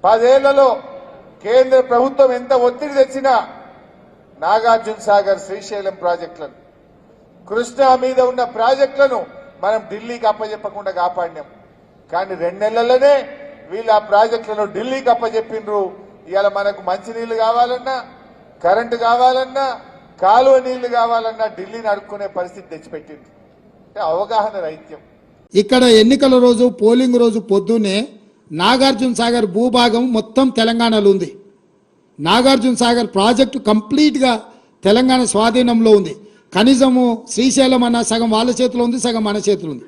10 ఏళ్లలో కేంద్ర ప్రభుత్వం ఎంత ఒత్తిడి తెచ్చినా నాగార్జున సాగర్ శ్రీశైలం ప్రాజెక్టులను కృష్ణా మీద ఉన్న ప్రాజెక్టులను మనం ఢిల్లీకి అప్పజెప్పకుండా కాపాడినాం. కానీ 2 నెలల్లోనే వీళ్ళు ఆ ప్రాజెక్టులను ఢిల్లీకి అప్పజెప్పిండ్రు. ఇవాళ మనకు మంచినీళ్లు కావాలన్నా, కరెంటు కావాలన్నా, కాలువ నీళ్లు కావాలన్నా ఢిల్లీని అడుక్కునే పరిస్థితి తెచ్చిపెట్టింది. అవగాహన రహిత్యం. ఇక్కడ ఎన్నికల రోజు పోలింగ్ రోజు పొద్దున్నే నాగార్జున సాగర్ భూభాగం మొత్తం తెలంగాణలో ఉంది. నాగార్జున సాగర్ ప్రాజెక్టు కంప్లీట్గా తెలంగాణ స్వాధీనంలో ఉంది. కనీసము శ్రీశైలం అన్న సగం వాళ్ళ చేతిలో ఉంది, సగం మన చేతిలో ఉంది.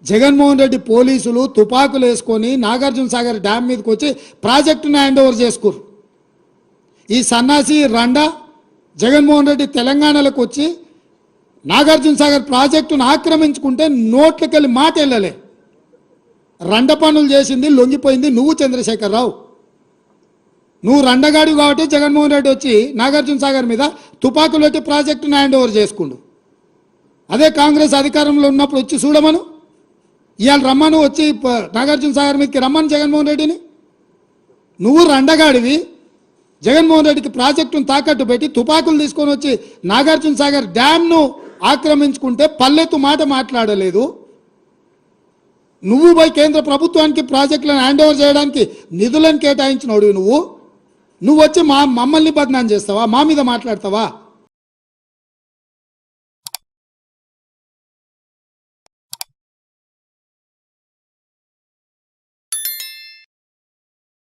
జగన్మోహన్ రెడ్డి పోలీసులు తుపాకులు వేసుకొని నాగార్జున సాగర్ డ్యామ్ మీదకి వచ్చి ప్రాజెక్టును హ్యాండ్ ఓవర్ చేసుకోరు. ఈ సన్నాసి రండా జగన్మోహన్ రెడ్డి తెలంగాణలోకి వచ్చి నాగార్జున సాగర్ ప్రాజెక్టును ఆక్రమించుకుంటే నోట్లకెళ్ళి మాట వెళ్ళలే. రండ పనులు చేసింది, లొంగిపోయింది నువ్వు చంద్రశేఖరరావు. నువ్వు రండగాడి కాబట్టి జగన్మోహన్ రెడ్డి వచ్చి నాగార్జున సాగర్ మీద తుపాకులు పెట్టి ప్రాజెక్టును హ్యాండ్ ఓవర్ చేసుకుండు. అదే కాంగ్రెస్ అధికారంలో ఉన్నప్పుడు వచ్చి చూడమను, ఇవాళ రమ్మను, వచ్చి నాగార్జున సాగర్ మీదకి రమ్మను జగన్మోహన్ రెడ్డిని. నువ్వు రండగాడివి, జగన్మోహన్ రెడ్డికి ప్రాజెక్టును తాకట్టు పెట్టి తుపాకులు తీసుకొని వచ్చి నాగార్జున సాగర్ డ్యామ్ను ఆక్రమించుకుంటే పల్లెత్తు మాట మాట్లాడలేదు. నువ్వు పోయి కేంద్ర ప్రభుత్వానికి ప్రాజెక్టులను హ్యాండ్ ఓవర్ చేయడానికి నిధులను కేటాయించినోడు నువ్వు వచ్చి మమ్మల్ని బదనాం చేస్తావా, మా మీద మాట్లాడతావా?